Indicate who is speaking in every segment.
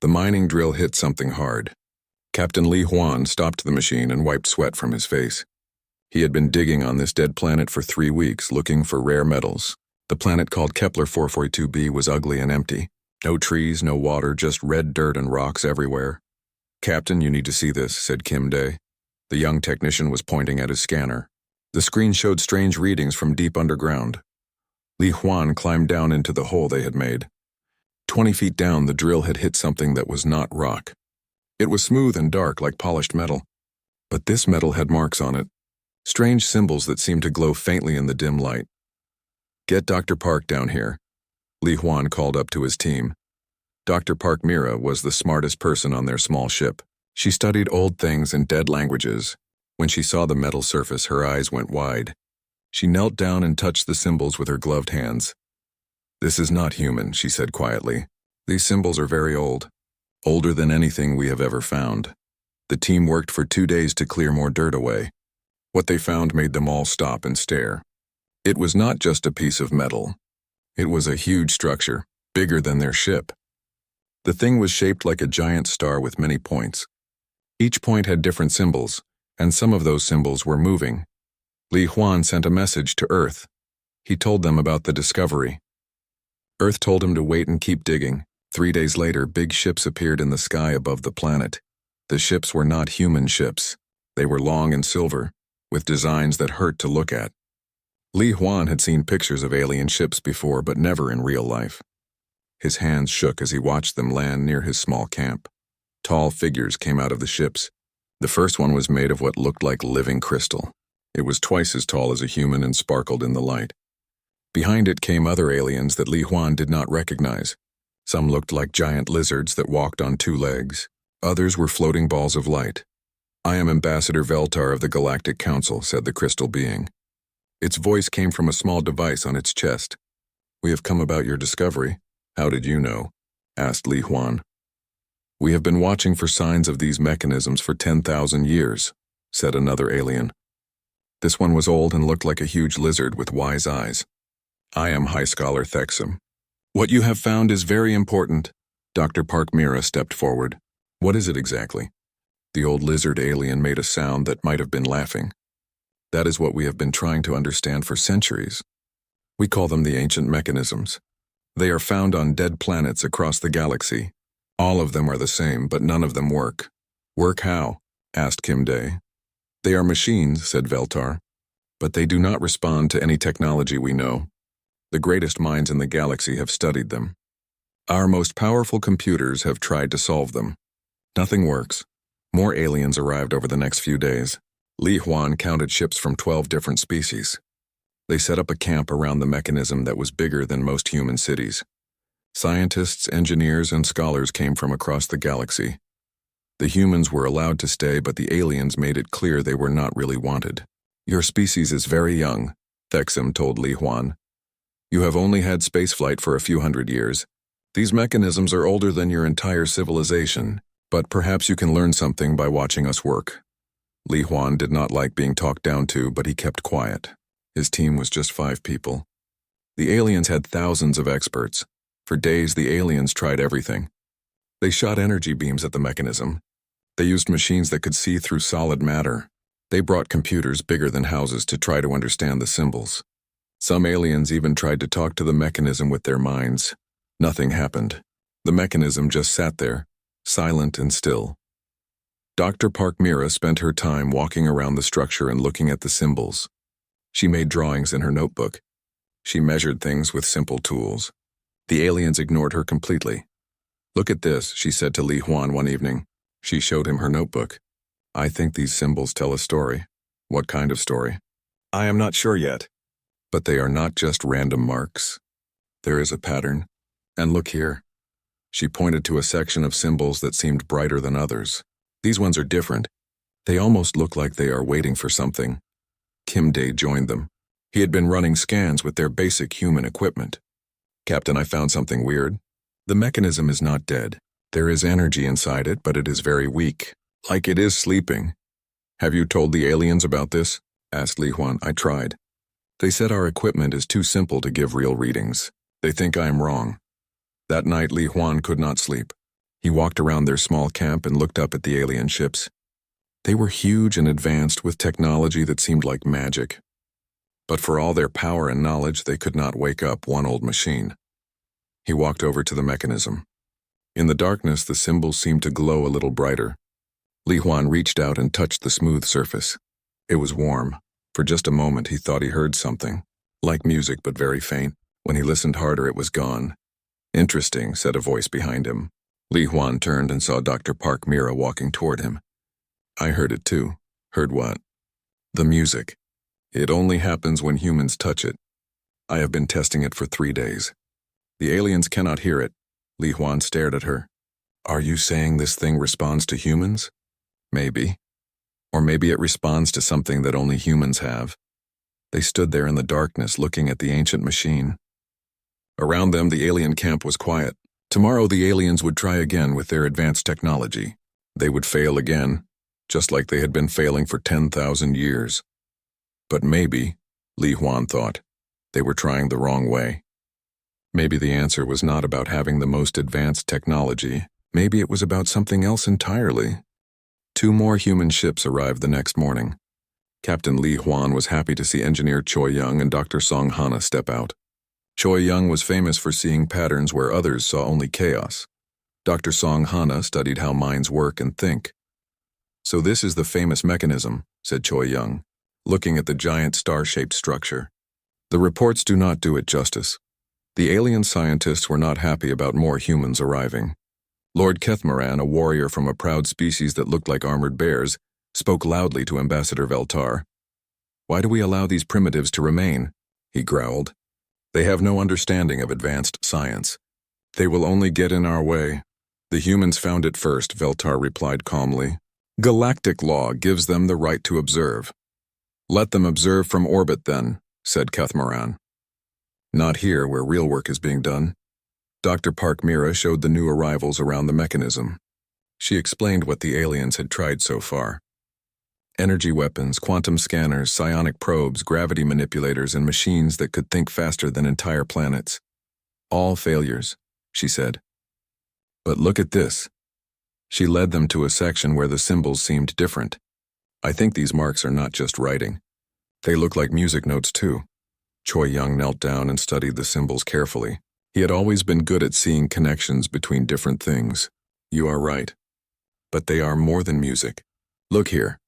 Speaker 1: The mining drill hit something hard. Captain Li Huan stopped the machine and wiped sweat from his face. He had been digging on this dead planet for 3 weeks, looking for rare metals. The planet called Kepler 442b was ugly and empty. No trees, no water, just red dirt and rocks everywhere. "Captain, you need to see this," said Kim Day. The young technician was pointing at his scanner. The screen showed strange readings from deep underground. Li Huan climbed down into the hole they had made. 20 feet down, the drill had hit something that was not rock. It was smooth and dark like polished metal. But this metal had marks on it, strange symbols that seemed to glow faintly in the dim light. "Get Dr. Park down here," Li Huan called up to his team. Dr. Park Mira was the smartest person on their small ship. She studied old things and dead languages. When she saw the metal surface, her eyes went wide. She knelt down and touched the symbols with her gloved hands. "This is not human," she said quietly. "These symbols are very old, older than anything we have ever found." The team worked for 2 days to clear more dirt away. What they found made them all stop and stare. It was not just a piece of metal. It was a huge structure, bigger than their ship. The thing was shaped like a giant star with many points. Each point had different symbols, and some of those symbols were moving. Li Huan sent a message to Earth. He told them about the discovery. Earth told him to wait and keep digging. 3 days later, big ships appeared in the sky above the planet. The ships were not human ships. They were long and silver, with designs that hurt to look at. Li Huan had seen pictures of alien ships before, but never in real life. His hands shook as he watched them land near his small camp. Tall figures came out of the ships. The first one was made of what looked like living crystal. It was twice as tall as a human and sparkled in the light. Behind it came other aliens that Li Huan did not recognize. Some looked like giant lizards that walked on 2 legs. Others were floating balls of light. "I am Ambassador Veltar of the Galactic Council," said the crystal being. Its voice came from a small device on its chest. "We have come about your discovery." "How did you know?" asked Li Huan. "We have been watching for signs of these mechanisms for 10,000 years, said another alien. This one was old and looked like a huge lizard with wise eyes. "I am High Scholar Thexum. What you have found is very important." Dr. Park Mira stepped forward. "What is it exactly?" The old lizard alien made a sound that might have been laughing. "That is what we have been trying to understand for centuries. We call them the ancient mechanisms. They are found on dead planets across the galaxy. All of them are the same, but none of them work." "Work how?" asked Kim Day. "They are machines," said Veltar, "but they do not respond to any technology we know. The greatest minds in the galaxy have studied them. Our most powerful computers have tried to solve them. Nothing works." More aliens arrived over the next few days. Li Huan counted ships from 12 different species. They set up a camp around the mechanism that was bigger than most human cities. Scientists, engineers, and scholars came from across the galaxy. The humans were allowed to stay, but the aliens made it clear they were not really wanted. "Your species is very young," Thexum told Li Huan. "You have only had spaceflight for a few hundred years. These mechanisms are older than your entire civilization, but perhaps you can learn something by watching us work." Li Huan did not like being talked down to, but he kept quiet. His team was just 5 people. The aliens had thousands of experts. For days, the aliens tried everything. They shot energy beams at the mechanism. They used machines that could see through solid matter. They brought computers bigger than houses to try to understand the symbols. Some aliens even tried to talk to the mechanism with their minds. Nothing happened. The mechanism just sat there, silent and still. Dr. Park Mira spent her time walking around the structure and looking at the symbols. She made drawings in her notebook. She measured things with simple tools. The aliens ignored her completely. "Look at this," she said to Li Huan one evening. She showed him her notebook. "I think these symbols tell a story." "What kind of story?" "I am not sure yet. But they are not just random marks. There is a pattern. And look here." She pointed to a section of symbols that seemed brighter than others. "These ones are different. They almost look like they are waiting for something." Kim Day joined them. He had been running scans with their basic human equipment. "Captain, I found something weird. The mechanism is not dead. There is energy inside it, but it is very weak, like it is sleeping." "Have you told the aliens about this?" asked Li Huan. "I tried. They said our equipment is too simple to give real readings. They think I am wrong." That night, Li Huan could not sleep. He walked around their small camp and looked up at the alien ships. They were huge and advanced with technology that seemed like magic. But for all their power and knowledge, they could not wake up one old machine. He walked over to the mechanism. In the darkness, the symbols seemed to glow a little brighter. Li Huan reached out and touched the smooth surface. It was warm. For just a moment, he thought he heard something, like music but very faint. When he listened harder, it was gone. "Interesting," said a voice behind him. Li Huan turned and saw Dr. Park Mira walking toward him. "I heard it too." "Heard what?" "The music. It only happens when humans touch it. I have been testing it for 3 days. The aliens cannot hear it." Li Huan stared at her. "Are you saying this thing responds to humans?" "Maybe. Or maybe it responds to something that only humans have." They stood there in the darkness looking at the ancient machine. Around them, the alien camp was quiet. Tomorrow, the aliens would try again with their advanced technology. They would fail again, just like they had been failing for 10,000 years. But maybe, Li Huan thought, they were trying the wrong way. Maybe the answer was not about having the most advanced technology. Maybe it was about something else entirely. 2 more human ships arrived the next morning. Captain Li Huan was happy to see Engineer Choi Young and Dr. Song Hana step out. Choi Young was famous for seeing patterns where others saw only chaos. Dr. Song Hana studied how minds work and think. "So this is the famous mechanism," said Choi Young, looking at the giant star-shaped structure. "The reports do not do it justice. The alien scientists were not happy about more humans arriving." Lord Kethmaran, a warrior from a proud species that looked like armored bears, spoke loudly to Ambassador Veltar. "Why do we allow these primitives to remain?" he growled. "They have no understanding of advanced science. They will only get in our way." "The humans found it first," Veltar replied calmly. "Galactic law gives them the right to observe." "Let them observe from orbit then," said Kethmaran. "Not here, where real work is being done." Dr. Park Mira showed the new arrivals around the mechanism. She explained what the aliens had tried so far. Energy weapons, quantum scanners, psionic probes, gravity manipulators, and machines that could think faster than entire planets. "All failures," she said. "But look at this." She led them to a section where the symbols seemed different. "I think these marks are not just writing. They look like music notes too." Choi Young knelt down and studied the symbols carefully. He had always been good at seeing connections between different things. "You are right. But they are more than music. Look here."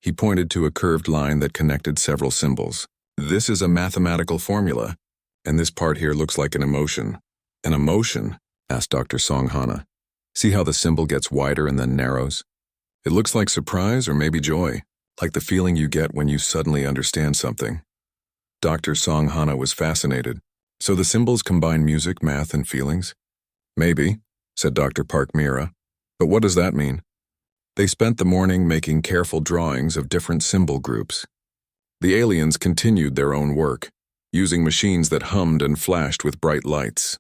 Speaker 1: He pointed to a curved line that connected several symbols. "This is a mathematical formula, and this part here looks like an emotion." "An emotion?" asked Dr. Song Hana. "See how the symbol gets wider and then narrows? It looks like surprise or maybe joy, like the feeling you get when you suddenly understand something." Dr. Song Hana was fascinated. "So the symbols combine music, math, and feelings?" "Maybe," said Dr. Park Mira. "But what does that mean?" They spent the morning making careful drawings of different symbol groups. The aliens continued their own work, using machines that hummed and flashed with bright lights.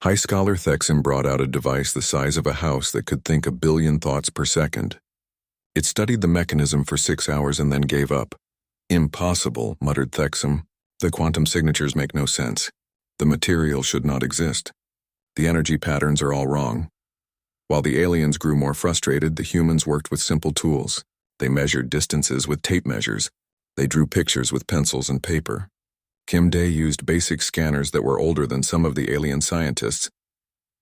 Speaker 1: High Scholar Thexim brought out a device the size of a house that could think 1 billion thoughts per second. It studied the mechanism for 6 hours and then gave up. "Impossible," muttered Thexim. "The quantum signatures make no sense. The material should not exist. The energy patterns are all wrong." While the aliens grew more frustrated, the humans worked with simple tools. They measured distances with tape measures. They drew pictures with pencils and paper. Kim Day used basic scanners that were older than some of the alien scientists.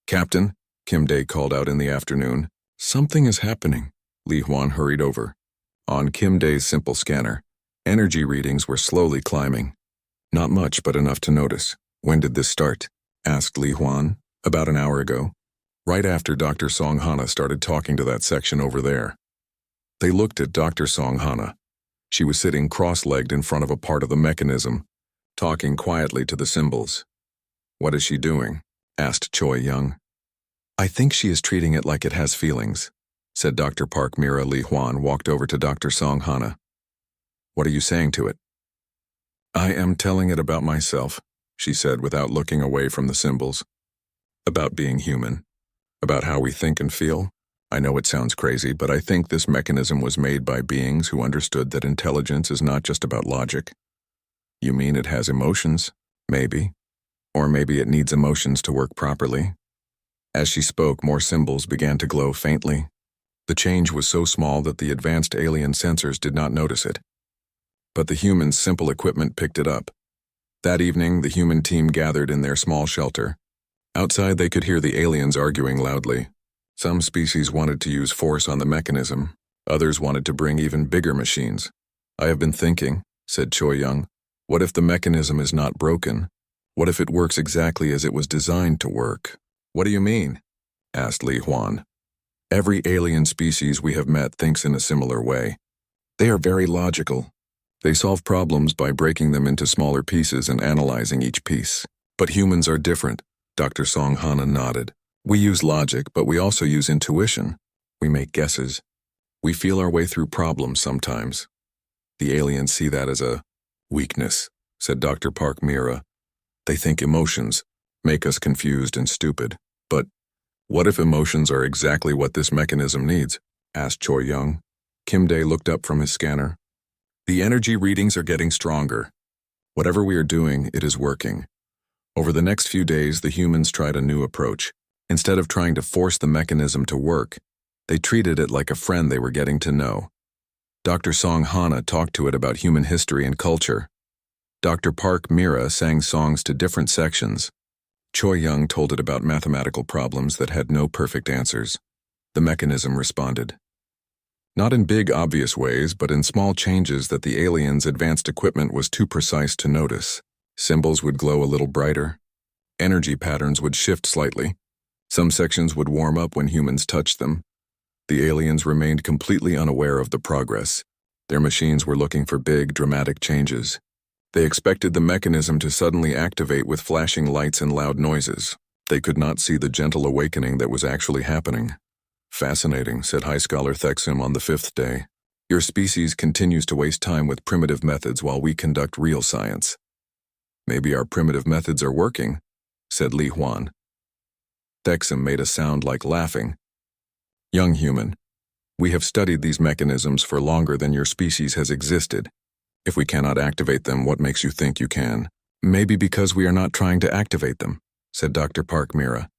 Speaker 1: "Captain," Kim Day called out in the afternoon. "Something is happening." Li Huan hurried over. On Kim Day's simple scanner, energy readings were slowly climbing. Not much, but enough to notice. "When did this start?" asked Li Huan. "About an hour ago. Right after Dr. Song Hana started talking to that section over there." They looked at Dr. Song Hana. She was sitting cross-legged in front of a part of the mechanism, talking quietly to the symbols. "What is she doing?" asked Choi Young. "I think she is treating it like it has feelings," said Dr. Park Mira. Li Huan walked over to Dr. Song Hana. "What are you saying to it?" "I am telling it about myself," she said without looking away from the symbols. "About being human. About how we think and feel. I know it sounds crazy, but I think this mechanism was made by beings who understood that intelligence is not just about logic." "You mean it has emotions?" "Maybe. Or maybe it needs emotions to work properly." As she spoke, more symbols began to glow faintly. The change was so small that the advanced alien sensors did not notice it. But the humans' simple equipment picked it up. That evening, the human team gathered in their small shelter. Outside, they could hear the aliens arguing loudly. Some species wanted to use force on the mechanism. Others wanted to bring even bigger machines. "I have been thinking," said Choi Young. "What if the mechanism is not broken? What if it works exactly as it was designed to work?" "What do you mean?" asked Li Huan. "Every alien species we have met thinks in a similar way. They are very logical. They solve problems by breaking them into smaller pieces and analyzing each piece. But humans are different." Dr. Song Hana nodded. "We use logic, but we also use intuition. We make guesses. We feel our way through problems sometimes. The aliens see that as a weakness," said Dr. Park Mira. "They think emotions make us confused and stupid. But what if emotions are exactly what this mechanism needs?" asked Choi Young. Kim Dae looked up from his scanner. "The energy readings are getting stronger. Whatever we are doing, it is working." Over the next few days, the humans tried a new approach. Instead of trying to force the mechanism to work, they treated it like a friend they were getting to know. Dr. Song Hana talked to it about human history and culture. Dr. Park Mira sang songs to different sections. Choi Young told it about mathematical problems that had no perfect answers. The mechanism responded. Not in big, obvious ways, but in small changes that the aliens' advanced equipment was too precise to notice. Symbols would glow a little brighter. Energy patterns would shift slightly. Some sections would warm up when humans touched them. The aliens remained completely unaware of the progress. Their machines were looking for big, dramatic changes. They expected the mechanism to suddenly activate with flashing lights and loud noises. They could not see the gentle awakening that was actually happening. "Fascinating," said High Scholar Thexim on the 5th day. "Your species continues to waste time with primitive methods while we conduct real science." "Maybe our primitive methods are working," said Li Huan. Thexim made a sound like laughing. "Young human, we have studied these mechanisms for longer than your species has existed. If we cannot activate them, what makes you think you can?" "Maybe because we are not trying to activate them," said Dr. Park Mira.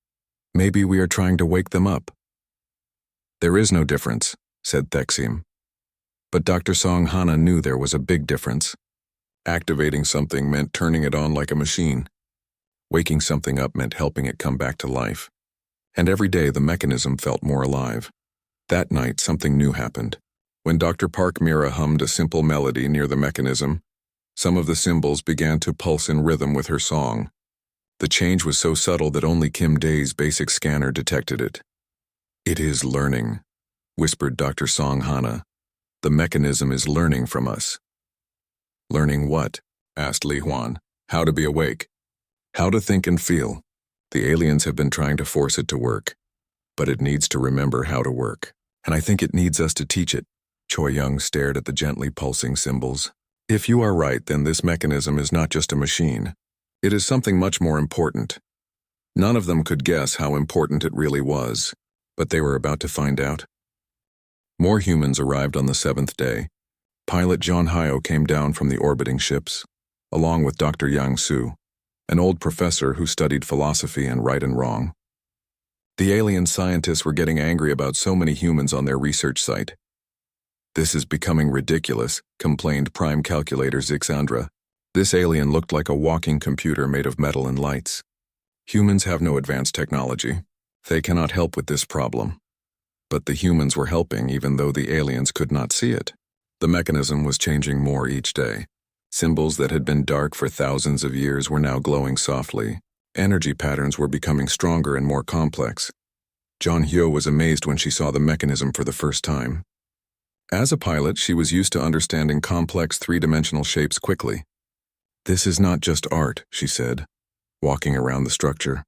Speaker 1: "Maybe we are trying to wake them up." "There is no difference," said Thexim. But Dr. Song Hana knew there was a big difference. Activating something meant turning it on like a machine. Waking something up meant helping it come back to life. And every day the mechanism felt more alive. That night something new happened. When Dr. Park Mira hummed a simple melody near the mechanism, some of the symbols began to pulse in rhythm with her song. The change was so subtle that only Kim Dae's basic scanner detected it. "It is learning," whispered Dr. Song Hana. "The mechanism is learning from us." "Learning what?" asked Li Huan. "How to be awake. How to think and feel. The aliens have been trying to force it to work. But it needs to remember how to work. And I think it needs us to teach it." Choi Young stared at the gently pulsing symbols. "If you are right, then this mechanism is not just a machine. It is something much more important." None of them could guess how important it really was, but they were about to find out. More humans arrived on the 7th day. Pilot John Hyo came down from the orbiting ships, along with Dr. Yang Su, an old professor who studied philosophy and right and wrong. The alien scientists were getting angry about so many humans on their research site. "This is becoming ridiculous," complained Prime Calculator Zixandra. "This alien looked like a walking computer made of metal and lights. Humans have no advanced technology. They cannot help with this problem." But the humans were helping even though the aliens could not see it. The mechanism was changing more each day. Symbols that had been dark for thousands of years were now glowing softly. Energy patterns were becoming stronger and more complex. John Hyo was amazed when she saw the mechanism for the first time. As a pilot, she was used to understanding complex three-dimensional shapes quickly. "This is not just art," she said, walking around the structure.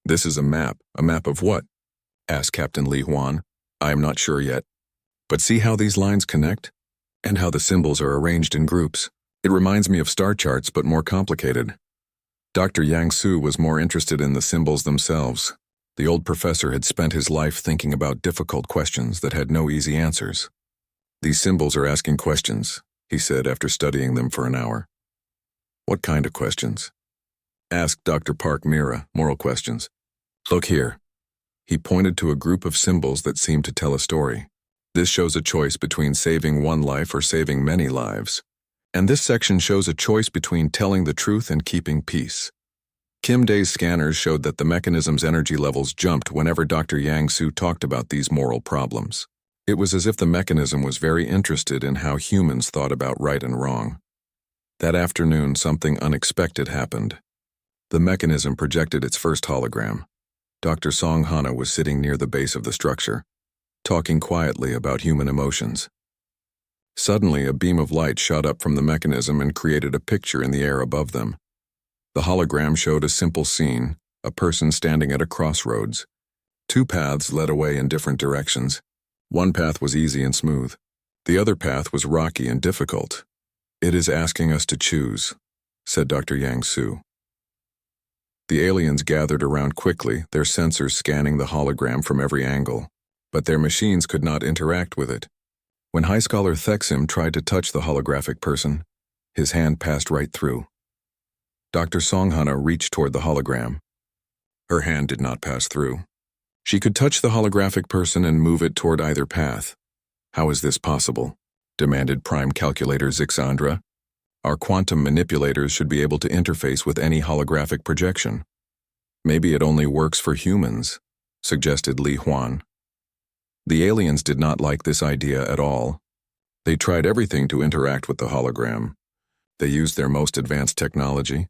Speaker 1: "This is a map. A map of what?" asked Captain Li Huan. "I am not sure yet. But see how these lines connect? And how the symbols are arranged in groups. It reminds me of star charts, but more complicated." Dr. Yang Su was more interested in the symbols themselves. The old professor had spent his life thinking about difficult questions that had no easy answers. "These symbols are asking questions," he said after studying them for an hour. "What kind of questions?" asked Dr. Park Mira. "Moral questions." "Look here. He pointed to a group of symbols that seemed to tell a story. This shows a choice between saving one life or saving many lives. And this section shows a choice between telling the truth and keeping peace. Kim Dae's scanners showed that the mechanism's energy levels jumped whenever Dr. Yang Su talked about these moral problems. It was as if the mechanism was very interested in how humans thought about right and wrong. That afternoon, something unexpected happened. The mechanism projected its first hologram. Dr. Song Hana was sitting near the base of the structure, talking quietly about human emotions. Suddenly, a beam of light shot up from the mechanism and created a picture in the air above them. The hologram showed a simple scene, a person standing at a crossroads. Two paths led away in different directions. One path was easy and smooth. The other path was rocky and difficult. "It is asking us to choose," said Dr. Yang Su. The aliens gathered around quickly, their sensors scanning the hologram from every angle. But their machines could not interact with it. When High Scholar Thexim tried to touch the holographic person, his hand passed right through. Dr. Songhana reached toward the hologram. Her hand did not pass through. She could touch the holographic person and move it toward either path. "How is this possible?" demanded Prime Calculator Zixandra. "Our quantum manipulators should be able to interface with any holographic projection." "Maybe it only works for humans," suggested Li Huan. The aliens did not like this idea at all. They tried everything to interact with the hologram. They used their most advanced technology,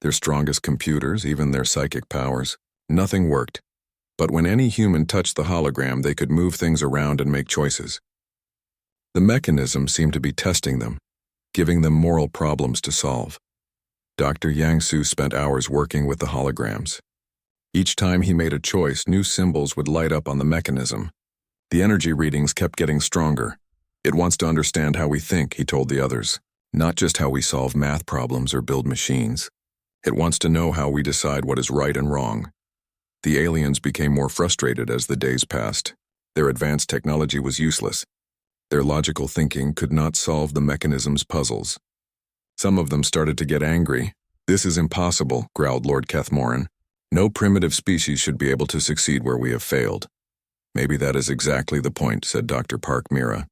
Speaker 1: their strongest computers, even their psychic powers. Nothing worked. But when any human touched the hologram, they could move things around and make choices. The mechanism seemed to be testing them, giving them moral problems to solve. Dr. Yang Su spent hours working with the holograms. Each time he made a choice, new symbols would light up on the mechanism. The energy readings kept getting stronger. "It wants to understand how we think," he told the others, "not just how we solve math problems or build machines. It wants to know how we decide what is right and wrong." The aliens became more frustrated as the days passed. Their advanced technology was useless. Their logical thinking could not solve the mechanism's puzzles. Some of them started to get angry. "This is impossible," growled Lord Kethmoran. "No primitive species should be able to succeed where we have failed." "Maybe that is exactly the point," said Dr. Park Mira.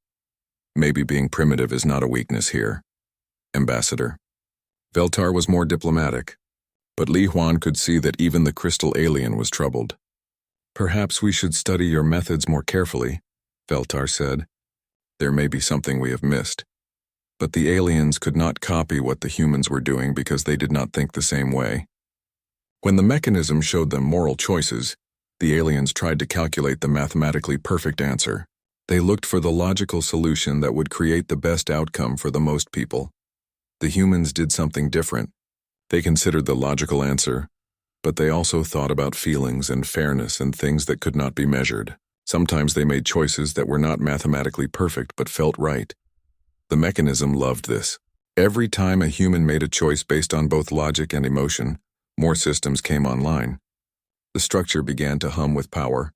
Speaker 1: "Maybe being primitive is not a weakness here." Ambassador. Veltar was more diplomatic, but Li Huan could see that even the crystal alien was troubled. "Perhaps we should study your methods more carefully," Veltar said. "There may be something we have missed." But the aliens could not copy what the humans were doing because they did not think the same way. When the mechanism showed them moral choices, the aliens tried to calculate the mathematically perfect answer. They looked for the logical solution that would create the best outcome for the most people. The humans did something different. They considered the logical answer, but they also thought about feelings and fairness and things that could not be measured. Sometimes they made choices that were not mathematically perfect but felt right. The mechanism loved this. Every time a human made a choice based on both logic and emotion, more systems came online. The structure began to hum with power.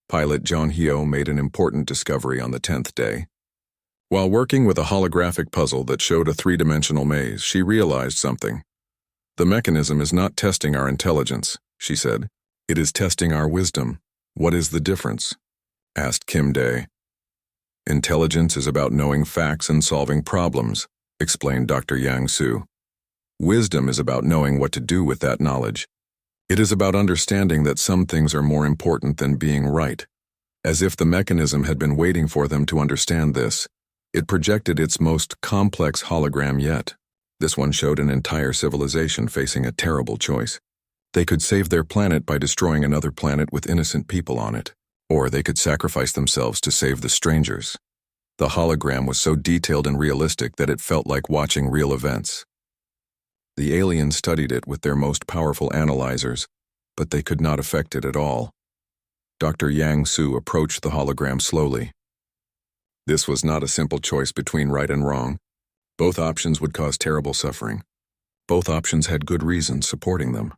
Speaker 1: Pilot John Hyo made an important discovery on the 10th day. While working with a holographic puzzle that showed a three-dimensional maze, she realized something. "The mechanism is not testing our intelligence," she said. "It is testing our wisdom." "What is the difference?" asked Kim Dae. "Intelligence is about knowing facts and solving problems," explained Dr. Yang Su. "Wisdom is about knowing what to do with that knowledge. It is about understanding that some things are more important than being right." As if the mechanism had been waiting for them to understand this, it projected its most complex hologram yet. This one showed an entire civilization facing a terrible choice. They could save their planet by destroying another planet with innocent people on it, or they could sacrifice themselves to save the strangers. The hologram was so detailed and realistic that it felt like watching real events. The aliens studied it with their most powerful analyzers, but they could not affect it at all. Dr. Yang Su approached the hologram slowly. This was not a simple choice between right and wrong. Both options would cause terrible suffering. Both options had good reasons supporting them.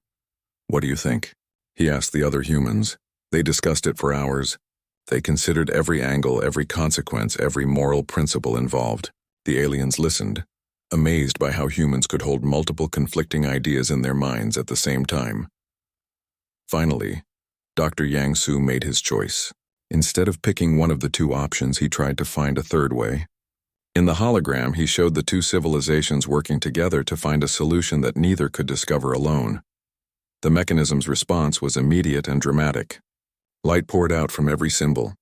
Speaker 1: "What do you think?" he asked the other humans. They discussed it for hours. They considered every angle, every consequence, every moral principle involved. The aliens listened, amazed by how humans could hold multiple conflicting ideas in their minds at the same time. Finally, Dr. Yang Su made his choice. Instead of picking one of the two options, he tried to find a third way. In the hologram, he showed the two civilizations working together to find a solution that neither could discover alone. The mechanism's response was immediate and dramatic. Light poured out from every symbol.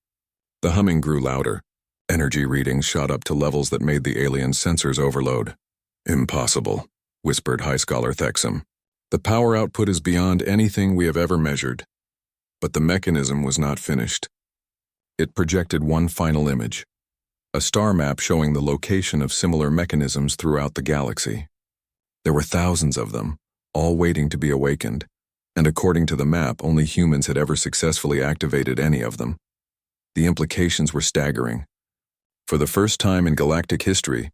Speaker 1: The humming grew louder. Energy readings shot up to levels that made the alien sensors overload. "Impossible," whispered High Scholar Thexum. "The power output is beyond anything we have ever measured." But the mechanism was not finished. It projected one final image, a star map showing the location of similar mechanisms throughout the galaxy. There were thousands of them, all waiting to be awakened, and according to the map, only humans had ever successfully activated any of them. The implications were staggering. For the first time in galactic history,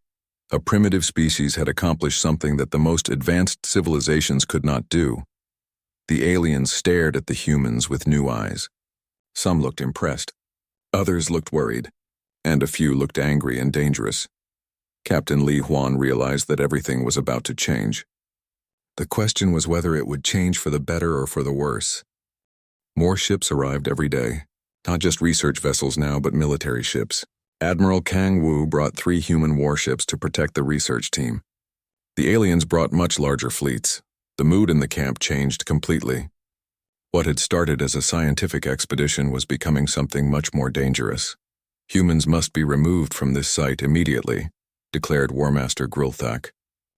Speaker 1: a primitive species had accomplished something that the most advanced civilizations could not do. The aliens stared at the humans with new eyes. Some looked impressed. Others looked worried, and a few looked angry and dangerous. Captain Li Huan realized that everything was about to change. The question was whether it would change for the better or for the worse. More ships arrived every day, not just research vessels now, but military ships. Admiral Kang Wu brought 3 human warships to protect the research team. The aliens brought much larger fleets. The mood in the camp changed completely. What had started as a scientific expedition was becoming something much more dangerous. "Humans must be removed from this site immediately," declared War Master Grilthak.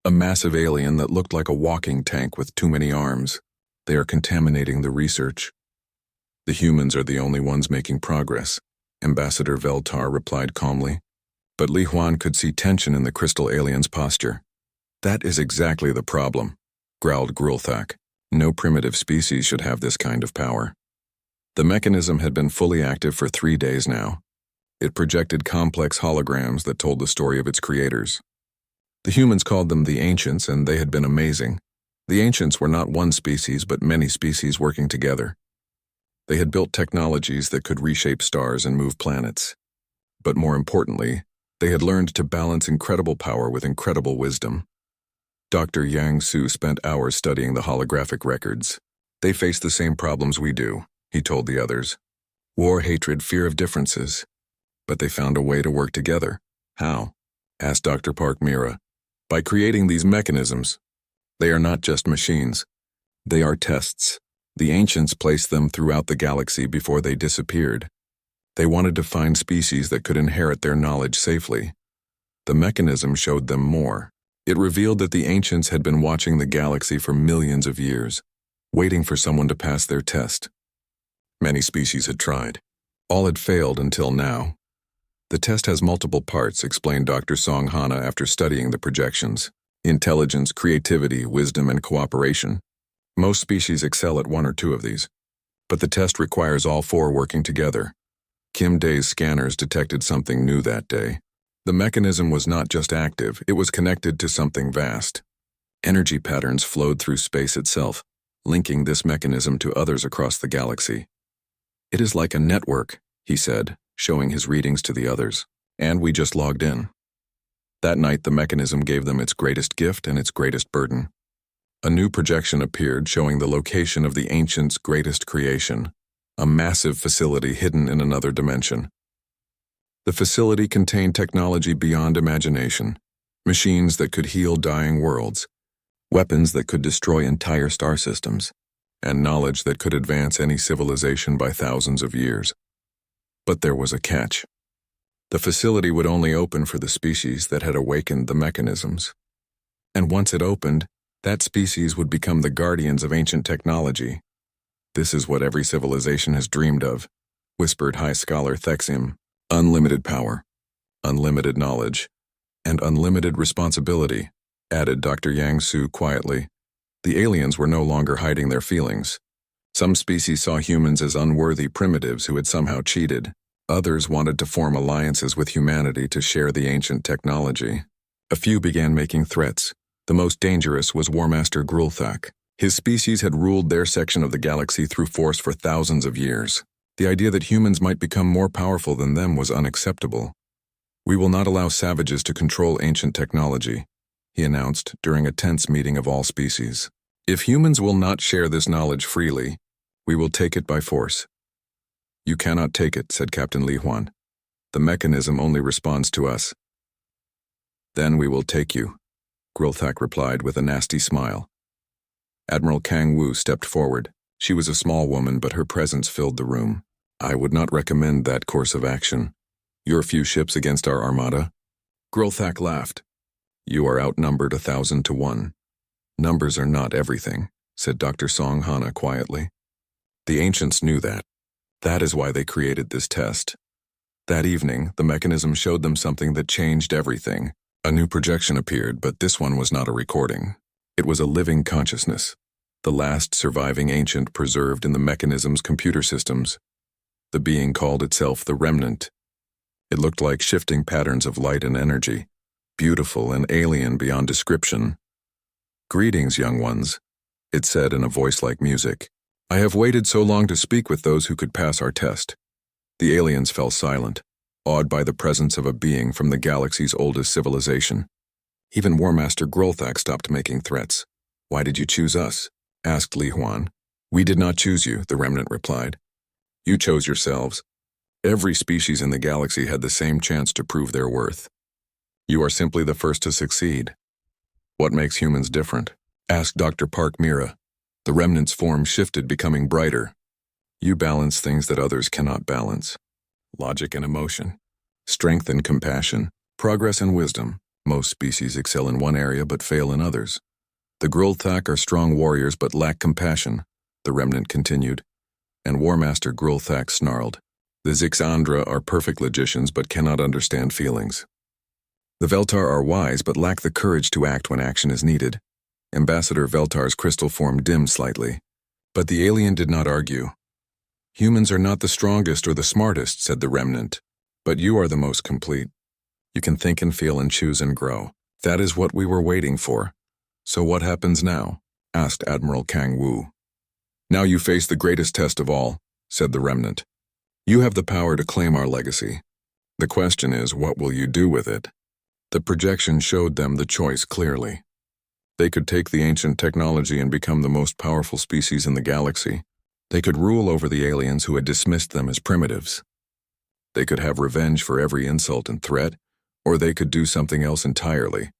Speaker 1: "A massive alien that looked like a walking tank with too many arms. They are contaminating the research." "The humans are the only ones making progress," Ambassador Veltar replied calmly. But Li Huan could see tension in the crystal alien's posture. "That is exactly the problem," growled Grilthak. "No primitive species should have this kind of power." The mechanism had been fully active for 3 days now. It projected complex holograms that told the story of its creators. The humans called them the Ancients, and they had been amazing. The Ancients were not one species, but many species working together. They had built technologies that could reshape stars and move planets. But more importantly, they had learned to balance incredible power with incredible wisdom. Dr. Yang Su spent hours studying the holographic records. "They face the same problems we do," he told the others. "War, hatred, fear of differences. But they found a way to work together." "How?" asked Dr. Park Mira. "By creating these mechanisms. They are not just machines. They are tests. The Ancients placed them throughout the galaxy before they disappeared. They wanted to find species that could inherit their knowledge safely. The mechanism showed them more. It revealed that the Ancients had been watching the galaxy for millions of years, waiting for someone to pass their test. Many species had tried. All had failed until now. The test has multiple parts, explained Dr. Song Hana after studying the projections. Intelligence, creativity, wisdom, and cooperation. Most species excel at 1 or 2 of these. But the test requires all 4 working together. Kim Day's scanners detected something new that day. The mechanism was not just active, it was connected to something vast. Energy patterns flowed through space itself, linking this mechanism to others across the galaxy. "It is like a network," he said, showing his readings to the others. "And we just logged in." That night, the mechanism gave them its greatest gift and its greatest burden. A new projection appeared showing the location of the Ancients' greatest creation, a massive facility hidden in another dimension. The facility contained technology beyond imagination, machines that could heal dying worlds, weapons that could destroy entire star systems, and knowledge that could advance any civilization by thousands of years. But there was a catch. The facility would only open for the species that had awakened the mechanisms. And once it opened, that species would become the guardians of ancient technology. "This is what every civilization has dreamed of," whispered High Scholar Thexim. "Unlimited power, unlimited knowledge, and unlimited responsibility," added Dr. Yang Su quietly. The aliens were no longer hiding their feelings. Some species saw humans as unworthy primitives who had somehow cheated. Others wanted to form alliances with humanity to share the ancient technology. A few began making threats. The most dangerous was War Master Grilthak. His species had ruled their section of the galaxy through force for thousands of years. The idea that humans might become more powerful than them was unacceptable. "We will not allow savages to control ancient technology," he announced during a tense meeting of all species. "If humans will not share this knowledge freely, We will take it by force. You cannot take it, said Captain Li Huan. The mechanism only responds to us. Then we will take you, Grilthak replied with a nasty smile. Admiral Kang Wu stepped forward. She was a small woman, but her presence filled the room. I would not recommend that course of action. Your few ships against our armada? Grilthak laughed. You are outnumbered 1,000 to 1. Numbers are not everything, said Dr. Song Hana quietly. The ancients knew that. That is why they created this test. That evening, the mechanism showed them something that changed everything. A new projection appeared, but this one was not a recording. It was a living consciousness, the last surviving ancient preserved in the mechanism's computer systems. The being called itself the Remnant. It looked like shifting patterns of light and energy, beautiful and alien beyond description. Greetings, young ones, it said in a voice like music. I have waited so long to speak with those who could pass our test. The aliens fell silent, awed by the presence of a being from the galaxy's oldest civilization. Even War Master Grilthak stopped making threats. Why did you choose us? Asked Li Huan. We did not choose you, the Remnant replied. You chose yourselves. Every species in the galaxy had the same chance to prove their worth. You are simply the first to succeed. What makes humans different? Asked Dr. Park Mira. The Remnant's form shifted, becoming brighter. You balance things that others cannot balance. Logic and emotion. Strength and compassion. Progress and wisdom. Most species excel in one area but fail in others. The Grilthak are strong warriors but lack compassion, the Remnant continued. And War Master Grilthak snarled. The Zixandra are perfect logicians but cannot understand feelings. The Veltar are wise but lack the courage to act when action is needed. Ambassador Veltar's crystal form dimmed slightly. But the alien did not argue. Humans are not the strongest or the smartest, said the Remnant. But you are the most complete. You can think and feel and choose and grow. That is what we were waiting for. So what happens now? Asked Admiral Kang Wu. Now you face the greatest test of all, said the Remnant. You have the power to claim our legacy. The question is, what will you do with it? The projection showed them the choice clearly. They could take the ancient technology and become the most powerful species in the galaxy. They could rule over the aliens who had dismissed them as primitives. They could have revenge for every insult and threat, or they could do something else entirely.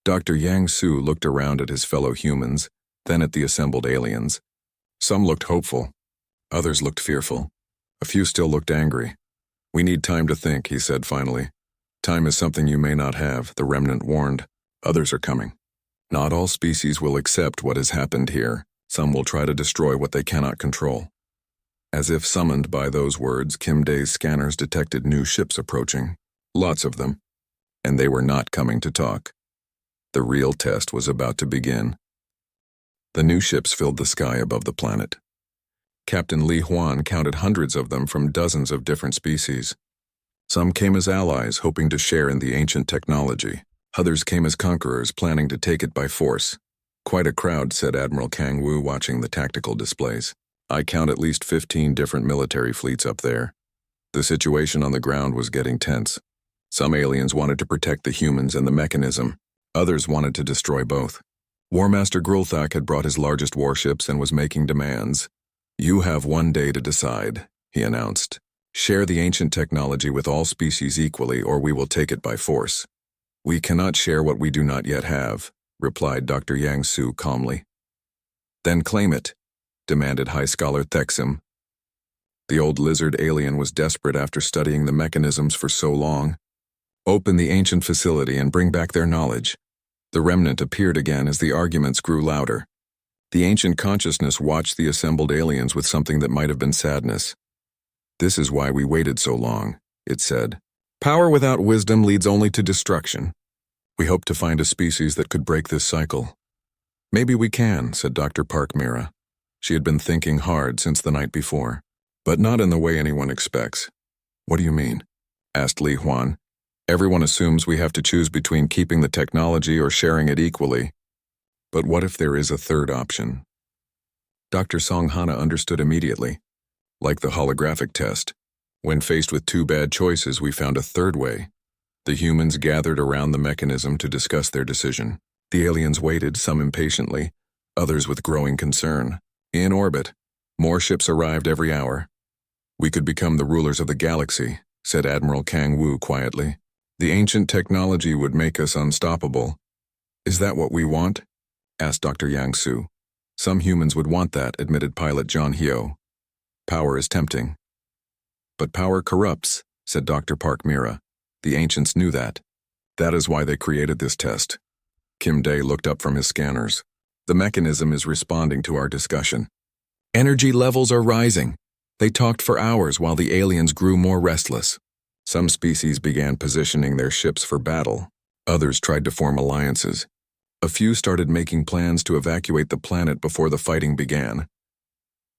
Speaker 1: Dr. Yang Su looked around at his fellow humans, then at the assembled aliens. Some looked hopeful. Others looked fearful. A few still looked angry. We need time to think, he said finally. Time is something you may not have, the Remnant warned. Others are coming. Not all species will accept what has happened here. Some will try to destroy what they cannot control. As if summoned by those words, Kim Dae's scanners detected new ships approaching. Lots of them. And they were not coming to talk. The real test was about to begin. The new ships filled the sky above the planet. Captain Li Huan counted hundreds of them from dozens of different species. Some came as allies, hoping to share in the ancient technology. Others came as conquerors, planning to take it by force. Quite a crowd, said Admiral Kang Wu, watching the tactical displays. I count at least 15 different military fleets up there. The situation on the ground was getting tense. Some aliens wanted to protect the humans and the mechanism. Others wanted to destroy both. War Master Grilthak had brought his largest warships and was making demands. You have 1 day to decide, he announced. Share the ancient technology with all species equally, or we will take it by force. We cannot share what we do not yet have, replied Dr. Yang Su calmly. Then claim it, demanded High Scholar Thexim. The old lizard alien was desperate after studying the mechanisms for so long. Open the ancient facility and bring back their knowledge. The Remnant appeared again as the arguments grew louder. The ancient consciousness watched the assembled aliens with something that might have been sadness. This is why we waited so long, it said. Power without wisdom leads only to destruction. We hope to find a species that could break this cycle. Maybe we can, said Dr. Park Mira. She had been thinking hard since the night before, but not in the way anyone expects. What do you mean? Asked Li Huan. Everyone assumes we have to choose between keeping the technology or sharing it equally. But what if there is a third option? Dr. Song Hana understood immediately. Like the holographic test, when faced with 2 bad choices, we found a third way. The humans gathered around the mechanism to discuss their decision. The aliens waited, some impatiently, others with growing concern. In orbit, More ships arrived every hour. "We could become the rulers of the galaxy," said Admiral Kang Wu quietly. "The ancient technology would make us unstoppable." "Is that what we want?" asked Dr. Yang Su. "Some humans would want that," admitted pilot John Hyo. "Power is tempting." "But power corrupts," said Dr. Park Mira. "The ancients knew that. That is why they created this test." Kim Day looked up from his scanners. "The mechanism is responding to our discussion. Energy levels are rising." They talked for hours while the aliens grew more restless. Some species began positioning their ships for battle. Others tried to form alliances. A few started making plans to evacuate the planet before the fighting began.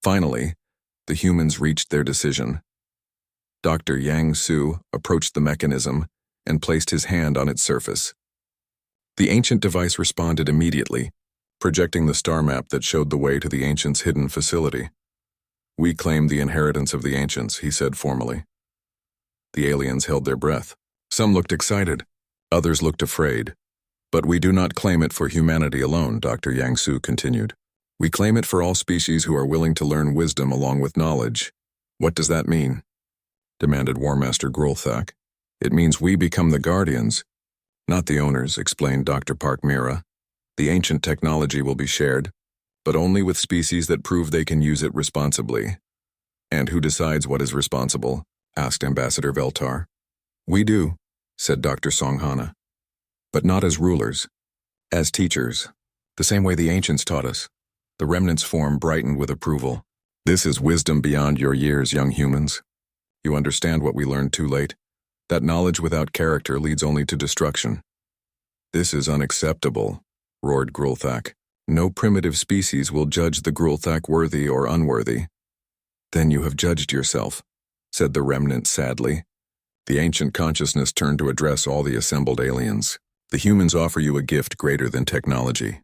Speaker 1: Finally, the humans reached their decision. Dr. Yang Su approached the mechanism and placed his hand on its surface. The ancient device responded immediately, projecting the star map that showed the way to the ancients' hidden facility. "We claim the inheritance of the ancients," he said formally. The aliens held their breath. Some looked excited, others looked afraid. "But we do not claim it for humanity alone," Dr. Yang Su continued. "We claim it for all species who are willing to learn wisdom along with knowledge." "What does that mean?" demanded War Master Grulthak. "It means we become the guardians, not the owners," explained Dr. Park Mira. "The ancient technology will be shared, but only with species that prove they can use it responsibly." "And who decides what is responsible?" asked Ambassador Veltar. "We do," said Dr. Songhana. "But not as rulers. As teachers. The same way the ancients taught us." The remnant's form brightened with approval. "This is wisdom beyond your years, young humans. You understand what we learned too late. That knowledge without character leads only to destruction." "This is unacceptable," roared Grulthak. "No primitive species will judge the Grulthak worthy or unworthy." "Then you have judged yourself," said the remnant sadly. The ancient consciousness turned to address all the assembled aliens. "The humans offer you a gift greater than technology.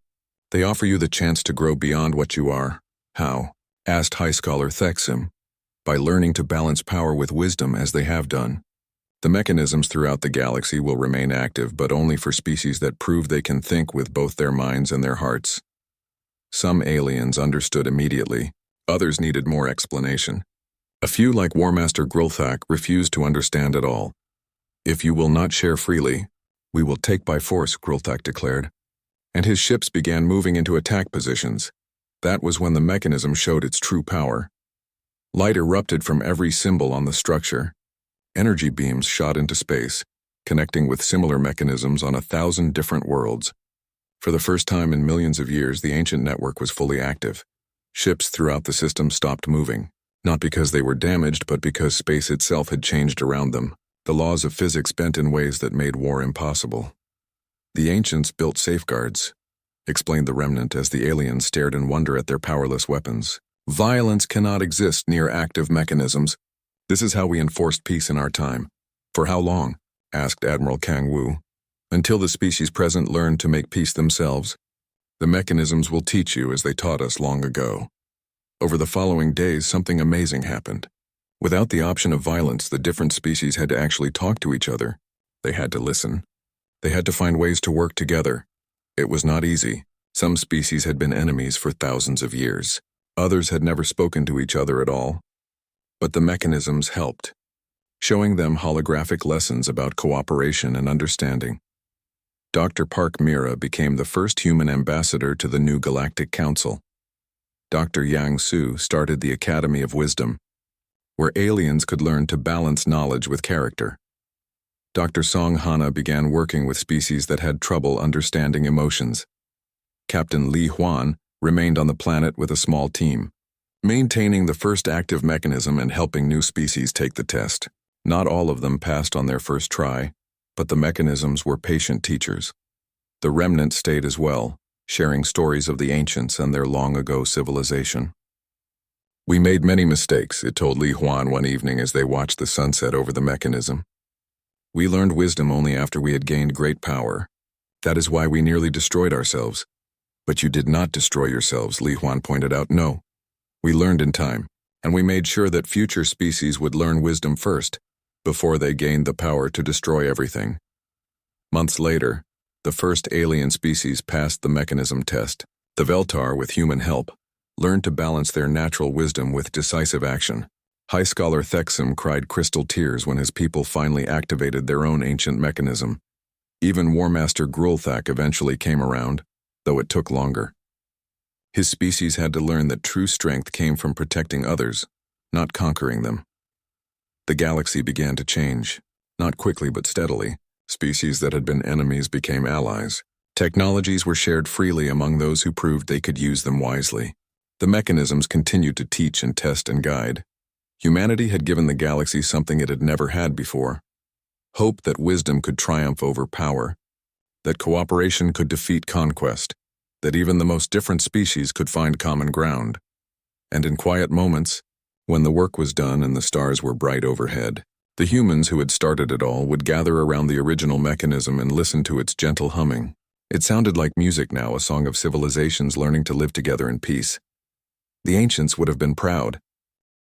Speaker 1: They offer you the chance to grow beyond what you are." "How?" asked High Scholar Thexim. "By learning to balance power with wisdom as they have done. The mechanisms throughout the galaxy will remain active, but only for species that prove they can think with both their minds and their hearts." Some aliens understood immediately, others needed more explanation. A few, like War Master Grulthak, refused to understand at all. "If you will not share freely, we will take by force," Grulthak declared. And his ships began moving into attack positions. That was when the mechanism showed its true power. Light erupted from every symbol on the structure. Energy beams shot into space, connecting with similar mechanisms on 1,000 different worlds. For the first time in millions of years, the ancient network was fully active. Ships throughout the system stopped moving, not because they were damaged, but because space itself had changed around them. The laws of physics bent in ways that made war impossible. "The ancients built safeguards," explained the remnant as the aliens stared in wonder at their powerless weapons. "Violence cannot exist near active mechanisms. This is how we enforced peace in our time." "For how long?" asked Admiral Kang Wu. "Until the species present learn to make peace themselves. The mechanisms will teach you as they taught us long ago." Over the following days, something amazing happened. Without the option of violence, the different species had to actually talk to each other. They had to listen. They had to find ways to work together. It was not easy. Some species had been enemies for thousands of years. Others had never spoken to each other at all. But the mechanisms helped, showing them holographic lessons about cooperation and understanding. Dr. Park Mira became the first human ambassador to the new Galactic Council. Dr. Yang Su started the Academy of Wisdom, where aliens could learn to balance knowledge with character. Dr. Song Hana began working with species that had trouble understanding emotions. Captain Li Huan remained on the planet with a small team, maintaining the first active mechanism and helping new species take the test. Not all of them passed on their first try, but the mechanisms were patient teachers. The remnant stayed as well, sharing stories of the ancients and their long-ago civilization. "We made many mistakes," it told Li Huan one evening as they watched the sunset over the mechanism. "We learned wisdom only after we had gained great power. That is why we nearly destroyed ourselves." "But you did not destroy yourselves," Li Huan pointed out. "No. We learned in time, and we made sure that future species would learn wisdom first, before they gained the power to destroy everything." Months later, the first alien species passed the mechanism test. The Veltar, with human help, learned to balance their natural wisdom with decisive action. High Scholar Thexim cried crystal tears when his people finally activated their own ancient mechanism. Even War Master Grulthak eventually came around, though it took longer. His species had to learn that true strength came from protecting others, not conquering them. The galaxy began to change, not quickly but steadily. Species that had been enemies became allies. Technologies were shared freely among those who proved they could use them wisely. The mechanisms continued to teach and test and guide. Humanity had given the galaxy something it had never had before: hope that wisdom could triumph over power, that cooperation could defeat conquest, that even the most different species could find common ground. And in quiet moments, when the work was done and the stars were bright overhead, the humans who had started it all would gather around the original mechanism and listen to its gentle humming. It sounded like music now, a song of civilizations learning to live together in peace. The ancients would have been proud.